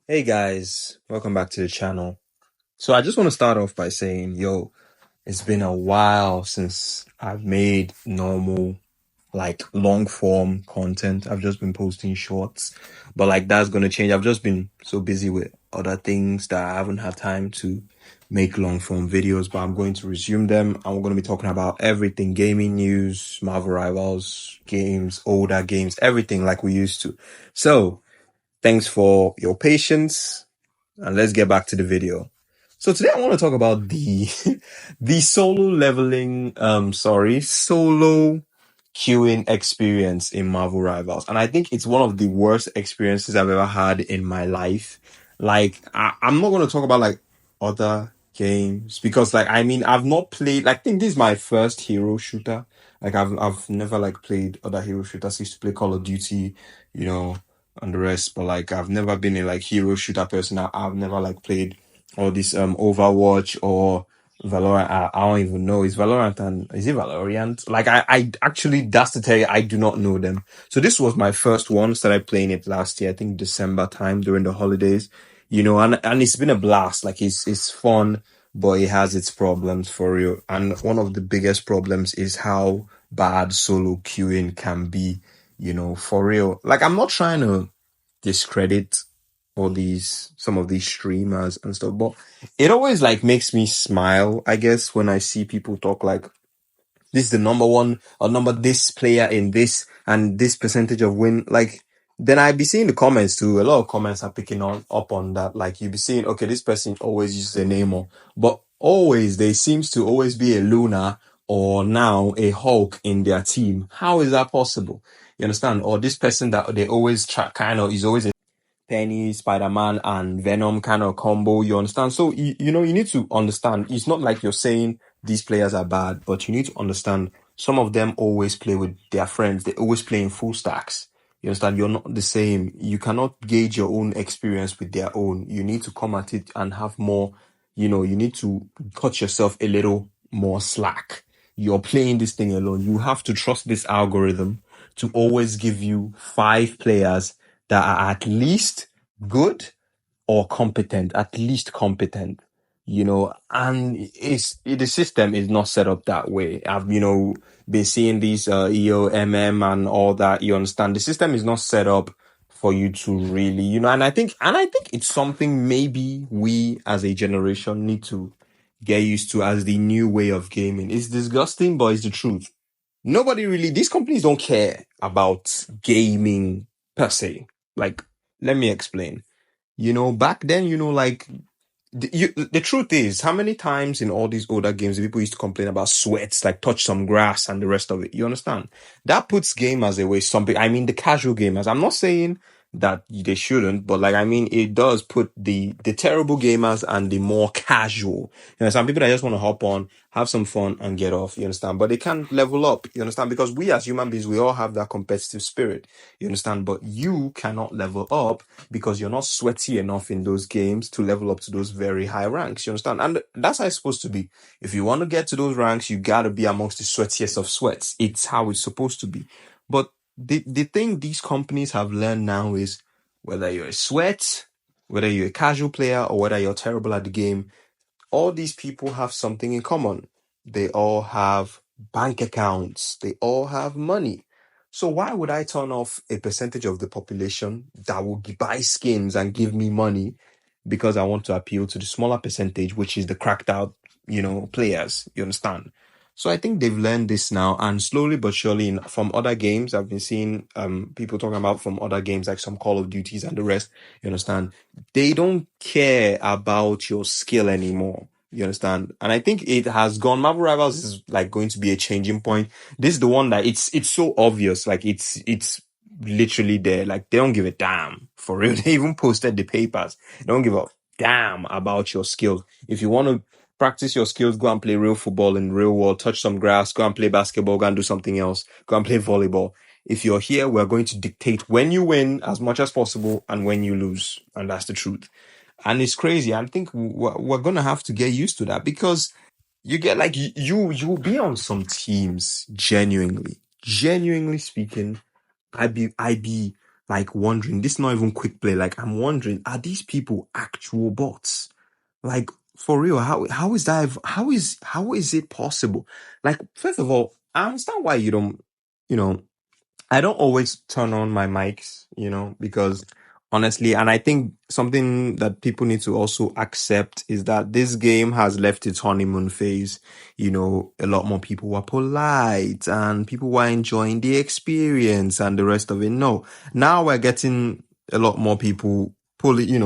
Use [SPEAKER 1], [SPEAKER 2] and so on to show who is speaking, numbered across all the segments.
[SPEAKER 1] Hey guys, welcome back to the channel. So I just want to start off by saying, it's been a while since I've made normal, like long form content. I've just been posting shorts, but like that's going to change. I've just been so busy with other things that I haven't had time to make long form videos, but I'm going to resume them and we're going to be talking about everything, gaming news, Marvel Rivals, games, older games, everything like we used to. So thanks for your patience and let's get back to the video. So today I want to talk about the the solo queuing experience in Marvel Rivals. And I think it's one of the worst experiences I've ever had in my life. Like I'm not going to talk about like other games because I've not played, like, I think this is my first hero shooter. Like I've never like played other hero shooters. I used to play Call of Duty, you know, and the rest, but like I've never been a like hero shooter person. I've never like played all this Overwatch or Valorant. I don't even know. Is it Valorant? Like I actually, that's to tell you, I do not know them. So this was my first one. Started playing it last year, I think December time during the holidays. And it's been a blast. Like it's fun, but it has its problems for real. And one of the biggest problems is how bad solo queuing can be, for real. Like I'm not trying to discredit some of these streamers and stuff, but it always like makes me smile, I guess, when I see people talk like this is the number one or number this player in this and this percentage of win. Like then I be seeing the comments too. A lot of comments are picking on up on that. Like you be seeing, okay, this person always uses a Namor, but always there seems to always be a Luna or now a Hulk in their team. How is that possible? You understand? Or this person that they always try kind of is always Penny, Spider-Man, and Venom kind of combo. You understand? So you need to understand. It's not like you're saying these players are bad, but you need to understand some of them always play with their friends. They always play in full stacks. You understand? You're not the same. You cannot gauge your own experience with their own. You need to come at it and have more. You need to cut yourself a little more slack. You're playing this thing alone. You have to trust this algorithm to always give you 5 players that are at least good or competent, at least competent, and the system is not set up that way. I've, been seeing these, EOMM and all that. You understand? The system is not set up for you to really, and I think it's something maybe we as a generation need to get used to as the new way of gaming. It's disgusting, but it's the truth. These companies don't care about gaming per se. Like, let me explain. Back then, like, the truth is, how many times in all these older games people used to complain about sweats, like touch some grass and the rest of it? You understand? That puts gamers away. The casual gamers. I'm not saying that they shouldn't, but like, it does put the terrible gamers and the more casual. Some people that just want to hop on, have some fun, and get off. You understand? But they can't level up. You understand? Because we as human beings, we all have that competitive spirit. You understand? But you cannot level up because you're not sweaty enough in those games to level up to those very high ranks. You understand? And that's how it's supposed to be. If you want to get to those ranks, you gotta be amongst the sweatiest of sweats. It's how it's supposed to be. But the thing these companies have learned now is whether you're a sweat, whether you're a casual player, or whether you're terrible at the game, all these people have something in common. They all have bank accounts. They all have money. So why would I turn off a percentage of the population that will buy skins and give me money because I want to appeal to the smaller percentage, which is the cracked out, players? You understand? So I think they've learned this now, and slowly but surely, from other games, I've been seeing people talking about from other games like some Call of Duties and the rest. You understand? They don't care about your skill anymore. You understand? And I think it has gone. Marvel Rivals is like going to be a changing point. This is the one that it's so obvious. Like it's literally there. Like they don't give a damn for real. They even posted the papers. They don't give a damn about your skills. If you want to practice your skills, go and play real football in real world, touch some grass, go and play basketball, go and do something else, go and play volleyball. If you're here, we're going to dictate when you win as much as possible and when you lose. And that's the truth. And it's crazy. I think we're going to have to get used to that because you get like you'll be on some teams genuinely speaking. I be like wondering, this is not even quick play. Like I'm wondering, are these people actual bots? Like for real, how is that? How is it possible? Like first of all, I understand why you don't, you know, I don't always turn on my mics, because honestly, and I think something that people need to also accept is that this game has left its honeymoon phase. A lot more people were polite and people were enjoying the experience and the rest of it. No, now we're getting a lot more people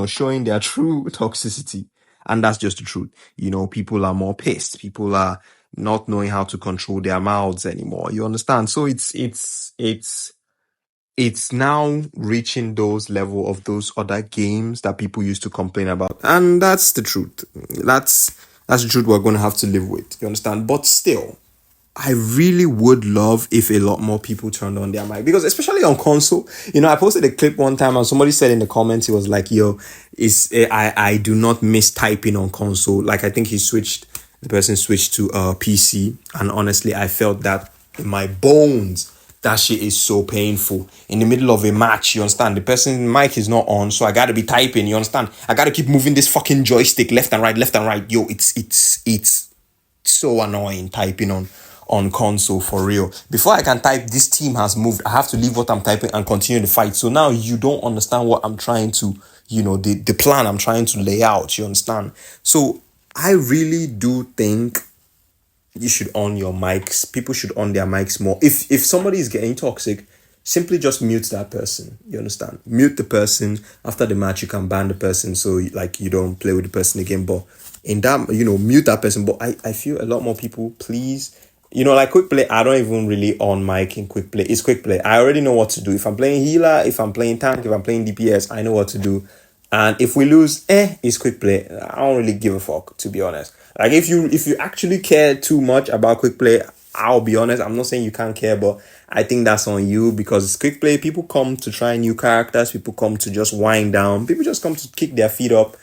[SPEAKER 1] showing their true toxicity. And that's just the truth. People are more pissed. People are not knowing how to control their mouths anymore. You understand? So it's now reaching those level of those other games that people used to complain about. And that's the truth. That's the truth we're going to have to live with. You understand? But still, I really would love if a lot more people turned on their mic, because especially on console, I posted a clip one time and somebody said in the comments, he was like, yo, I do not miss typing on console. Like, I think the person switched to PC. And honestly, I felt that in my bones. That shit is so painful. In the middle of a match, you understand? The person's mic is not on, so I gotta be typing, you understand? I gotta keep moving this fucking joystick left and right, left and right. Yo, it's so annoying typing on console, for real. Before I can type, this team has moved. I have to leave what I'm typing and continue the fight. So now you don't understand what I'm trying to, the plan I'm trying to lay out. You understand? So I really do think you should on your mics. People should on their mics more. If somebody is getting toxic, simply just mute that person. You understand? Mute the person. After the match, you can ban the person, so like you don't play with the person again. But in that, mute that person. But I feel a lot more people, please, like quick play, I don't even really on mic in quick play. It's quick play. I already know what to do. If I'm playing healer, if I'm playing tank, if I'm playing DPS, I know what to do. And if we lose, it's quick play. I don't really give a fuck, to be honest. Like if you actually care too much about quick play, I'll be honest. I'm not saying you can't care, but I think that's on you, because it's quick play. People come to try new characters. People come to just wind down. People just come to kick their feet up,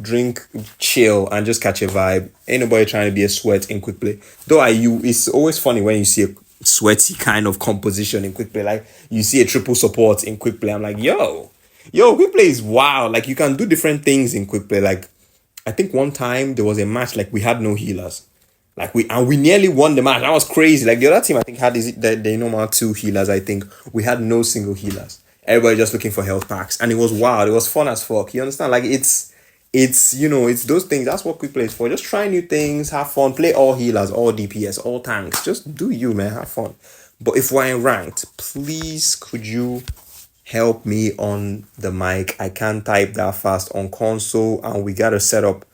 [SPEAKER 1] drink, chill, and just catch a vibe. Ain't nobody trying to be a sweat in quick play. Though it's always funny when you see a sweaty kind of composition in quick play. Like you see a triple support in quick play. I'm like, yo, quick play is wild. Like you can do different things in quick play. Like I think one time there was a match, like we had no healers. Like we nearly won the match. That was crazy. Like the other team I think had the normal 2 healers. I think we had no single healers. Everybody just looking for health packs. And it was wild. It was fun as fuck. You understand? Like it's those things. That's what quick play is for. Just try new things, have fun, play all healers, all DPS, all tanks. Just do you, man. Have fun. But if we're in ranked, please could you help me on the mic? I can't type that fast on console, and we gotta set up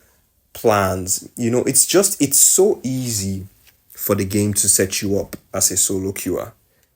[SPEAKER 1] plans. It's so easy for the game to set you up as a solo queuer.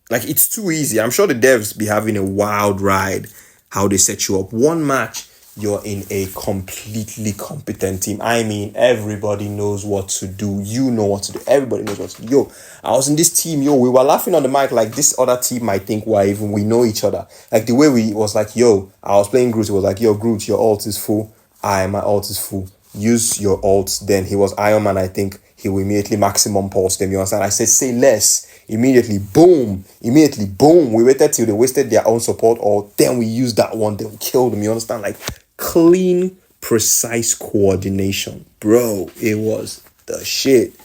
[SPEAKER 1] Like it's too easy. I'm sure the devs be having a wild ride how they set you up. One match, you're in a completely competent team. I mean, everybody knows what to do. You know what to do. Everybody knows what to do. Yo, I was in this team. Yo, we were laughing on the mic like this other team might think we know each other. Like the way we was like, yo, I was playing Groot. It was like, yo, Groot, your ult is full. My ult is full. Use your ult. Then he was Iron Man. I think he will immediately maximum pulse them. You understand? I said, say less. Immediately, boom. We waited till they wasted their own support, or then we used that one. Then we killed them. You understand? Like clean, precise coordination, bro. It was the shit.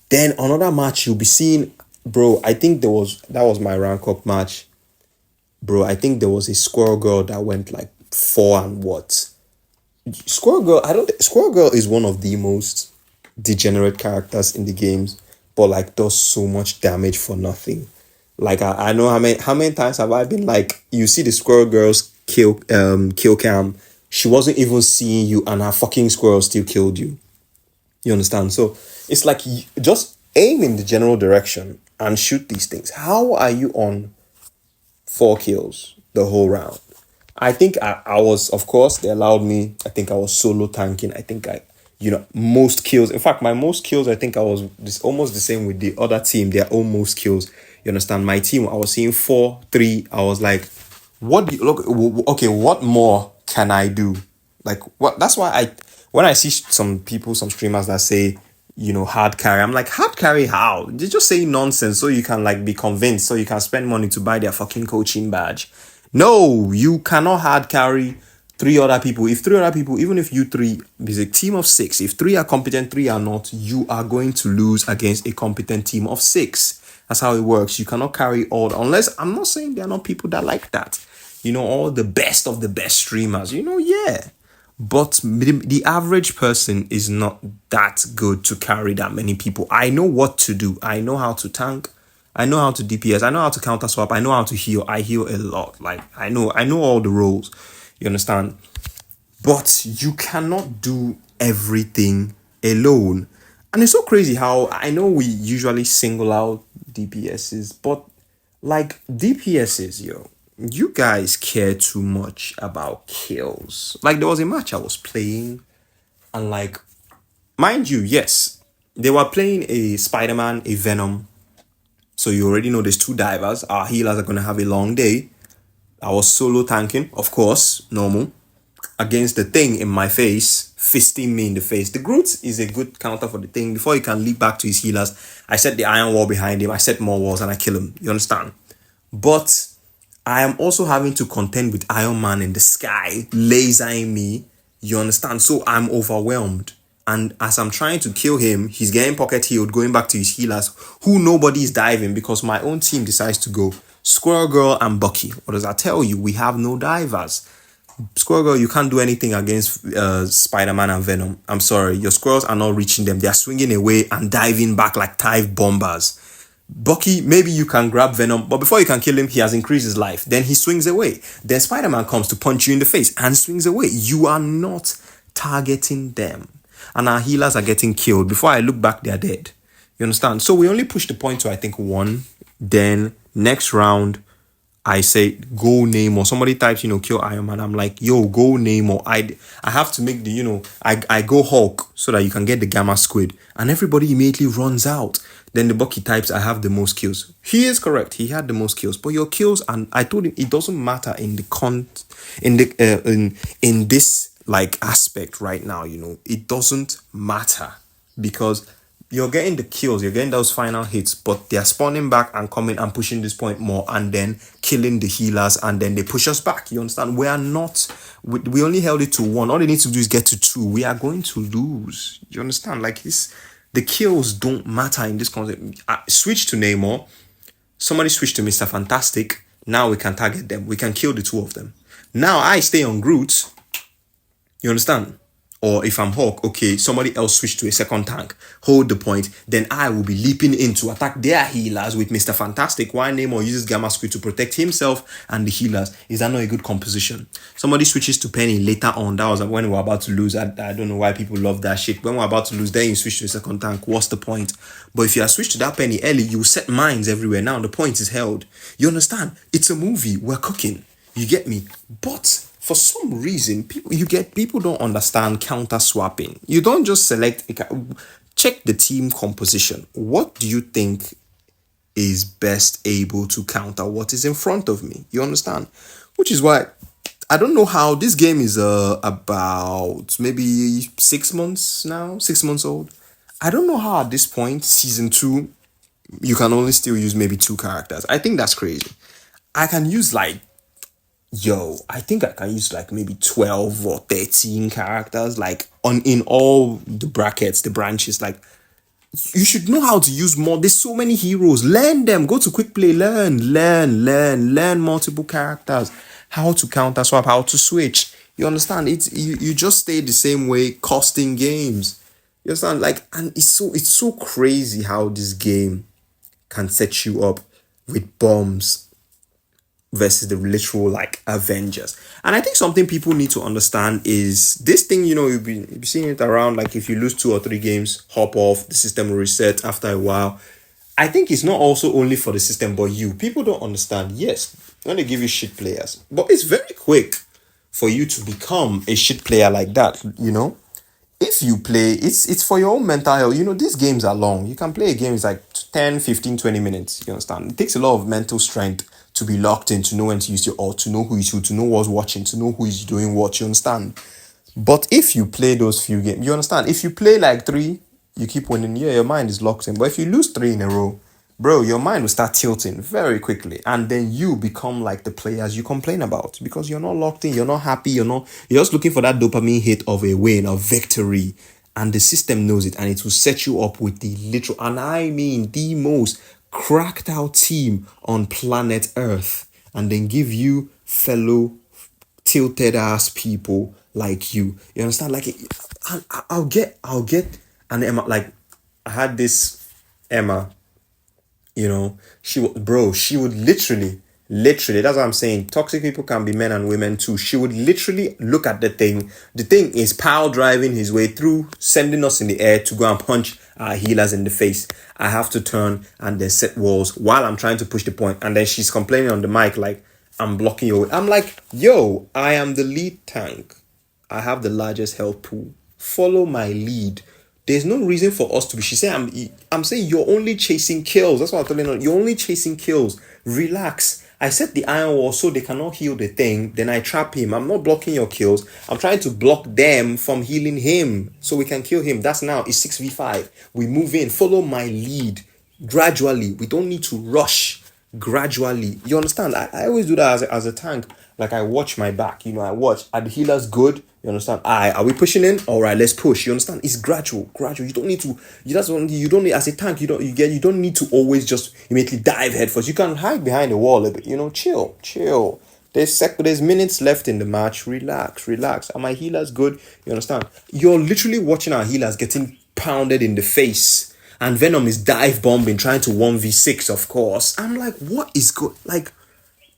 [SPEAKER 1] Then another match you'll be seeing, bro. I think that was my rank up match, bro. I think there was a Squirrel Girl that went like 4 and what. Squirrel Girl, Squirrel Girl is one of the most degenerate characters in the games, but like does so much damage for nothing. Like I know how many times have I been like, you see the Squirrel Girl's kill cam, she wasn't even seeing you and her fucking squirrel still killed you. You understand? So it's like just aim in the general direction and shoot these things. How are you on 4 kills the whole round? I think I was, of course, they allowed me. I think I was solo tanking. I think most kills. In fact, my most kills, I think I was almost the same with the other team. Their own most kills. You understand? My team, I was seeing 4-3. I was like, what do you look? Okay, what more can I do? Like, what? That's why when I see some streamers that say, hard carry, I'm like, hard carry how? They just say nonsense so you can like be convinced, so you can spend money to buy their fucking coaching badge. No, you cannot hard carry three other people. If three other people, even if you three is a team of six, if three are competent, three are not, you are going to lose against a competent team of six. That's how it works. You cannot carry all, unless I'm not saying there are not people that like that. All the best of the best streamers, yeah. But the average person is not that good to carry that many people. I know what to do. I know how to tank. I know how to DPS. I know how to counter swap. I know how to heal. I heal a lot. Like I know all the roles. You understand? But you cannot do everything alone. And it's so crazy how I know we usually single out DPSs, but like DPSs, you guys care too much about kills. Like there was a match I was playing, and like, mind you, yes, they were playing a Spider-Man, a Venom. So you already know there's two divers. Our healers are gonna have a long day. I was solo tanking, of course, normal, against the thing in my face, fisting me in the face. The Groot is a good counter for the thing. Before he can leap back to his healers, I set the iron wall behind him. I set more walls and I kill him. You understand? But I am also having to contend with Iron Man in the sky, lasering me. You understand? So I'm overwhelmed. And as I'm trying to kill him, he's getting pocket healed, going back to his healers, who nobody's diving because my own team decides to go Squirrel Girl and Bucky. What does that tell you? We have no divers. Squirrel Girl, you can't do anything against Spider-Man and Venom. I'm sorry, your squirrels are not reaching them. They are swinging away and diving back like Tive bombers. Bucky, maybe you can grab Venom, but before you can kill him, he has increased his life. Then he swings away. Then Spider-Man comes to punch you in the face and swings away. You are not targeting them. And our healers are getting killed. Before I look back, they are dead. You understand? So we only push the point to, I think, one. Then next round, I say go Namor. Somebody types, kill Iron Man. I'm like, yo, go Namor. I have to make the, I go Hulk so that you can get the Gamma Squid. And everybody immediately runs out. Then the Bucky types, I have the most kills. He is correct. He had the most kills. But your kills, and I told him it doesn't matter in the in this like aspect right now, it doesn't matter because you're getting the kills, you're getting those final hits, but they're spawning back and coming and pushing this point more and then killing the healers and then they push us back. You understand? We only held it to one. All they need to do is get to two. We are going to lose. You understand? Like the kills don't matter in this concept. Switch to Namor. Somebody switch to Mr. Fantastic. Now we can target them. We can kill the two of them. Now I stay on Groot. You understand? Or if I'm Hawk, okay, somebody else switch to a second tank, hold the point, then I will be leaping in to attack their healers with Mr. Fantastic. While Namor uses Gamma Squid to protect himself and the healers. Is that not a good composition? Somebody switches to Penny later on. That was when we were about to lose. I don't know why people love that shit. When we're about to lose, then you switch to a second tank. What's the point? But if you are switched to that Penny early, you set mines everywhere. Now the point is held. You understand? It's a movie. We're cooking. You get me? But for some reason, people don't understand counter swapping. You don't just select check the team composition. What do you think is best able to counter what is in front of me? You understand? Which is why I don't know how this game is about maybe 6 months now, 6 months old. I don't know how at this point, season 2, you can only still use maybe 2 characters. I think that's crazy. I can use I think I can use like maybe 12 or 13 characters, like in all the brackets, the branches. Like, you should know how to use more. There's so many heroes. Learn them. Go to quick play. Learn multiple characters. How to counter swap, how to switch. You understand? You just stay the same way, costing games. You understand? Like, and it's so crazy how this game can set you up with bombs versus the literal like Avengers. And I think something people need to understand is this thing, you'll be seeing it around, like if you lose 2 or 3 games, hop off, the system will reset after a while. I think it's not also only for the system, but you. People don't understand. Yes, when they give you shit players, but it's very quick for you to become a shit player like that. If you play, it's for your own mental health. These games are long. You can play a game, it's like 10, 15, 20 minutes. You understand? It takes a lot of mental strength to be locked in, to know when to use your ult, to know who is who, to know what's watching, to know who is doing what. You understand? But if you play those few games, you understand? If you play like 3, you keep winning, yeah, your mind is locked in. But if you lose 3 in a row, bro, your mind will start tilting very quickly, and then you become like the players you complain about because you're not locked in, you're not happy, you're just looking for that dopamine hit of a win, of victory, and the system knows it, and it will set you up with the literal, and I mean the most cracked out team on planet Earth, and then give you fellow tilted ass people like you understand, like I'll get an Emma, like I had this Emma, she would literally, that's what I'm saying. Toxic people can be men and women too. She would literally look at the thing is pile driving his way through, sending us in the air to go and punch our healers in the face. I have to turn and then set walls while I'm trying to push the point, and then she's complaining on the mic like, I'm blocking your way. I'm like, yo, I am the lead tank. I have the largest health pool. Follow my lead. There's no reason for us to be. She said, I'm saying you're only chasing kills. That's what I'm telling her. You're only chasing kills. Relax. I set the iron wall so they cannot heal the thing. Then I trap him. I'm not blocking your kills. I'm trying to block them from healing him so we can kill him. That's now. It's 6v5. We move in. Follow my lead. Gradually. We don't need to rush. Gradually. You understand? I always do that as a tank. Like I watch my back. I watch. Are the healers good? You understand? Are we pushing in? All right, let's push. You understand? It's gradual. You don't need to. You don't need, as a tank. You don't need to always just immediately dive headfirst. You can hide behind the wall a bit. Chill. There's minutes left in the match. Relax. Are my healers good? You understand? You're literally watching our healers getting pounded in the face, and Venom is dive bombing, trying to 1v6. Of course, I'm like, what is good? Like,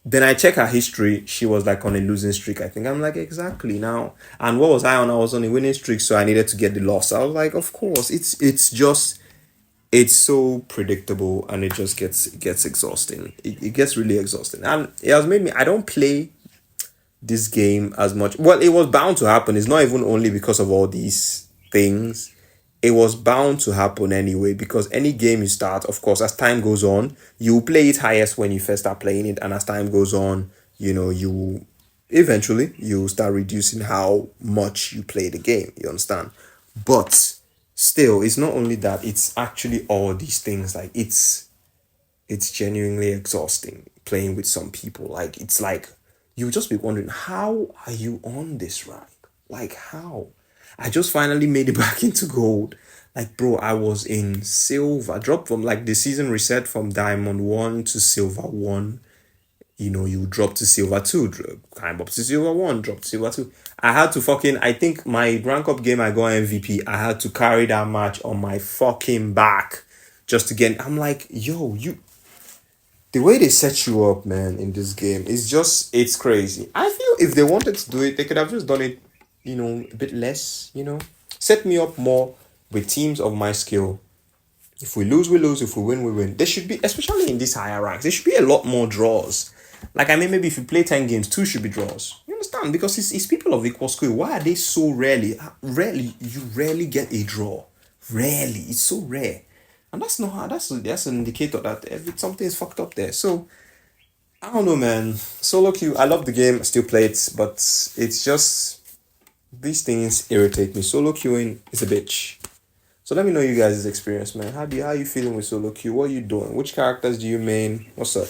[SPEAKER 1] then I check her history. She was like on a losing streak, I think. I'm like, exactly now. And what was I on? I was on a winning streak, so I needed to get the loss. I was like, of course. It's so predictable, and it just gets exhausting. It gets really exhausting. And it has made me, I don't play this game as much. Well, it was bound to happen. It's not even only because of all these things. It was bound to happen anyway, because any game you start, of course, as time goes on, you play it highest when you first start playing it, and as time goes on, you eventually you start reducing how much you play the game. You understand? But still, it's not only that, it's actually all these things. Like, it's genuinely exhausting playing with some people. Like, it's like you just be wondering, how are you on this rank? Like, how? I just finally made it back into gold. Like, bro, I was in silver. I dropped from, like, the season reset from diamond 1 to silver 1. You drop to silver 2, climb up to silver 1, drop to silver 2. I had to I think my rank up game I got MVP, I had to carry that match on my fucking back just to get. I'm like, yo, the way they set you up, man, in this game is it's crazy. I feel if they wanted to do it, they could have just done it, a bit less. Set me up more with teams of my skill. If we lose, we lose. If we win, we win. There should be, especially in these higher ranks, there should be a lot more draws. Like, I mean, maybe if you play 10 games, 2 should be draws. You understand? Because it's people of equal skill. Why are they so you rarely get a draw. Rarely. It's so rare. And that's not how, that's an indicator that something is fucked up there. So, I don't know, man. Solo queue, I love the game. I still play it, but it's just, these things irritate me. Solo queuing is a bitch. So let me know you guys' experience, man. How you feeling with solo queue? What are you doing? Which characters do you main? What's up?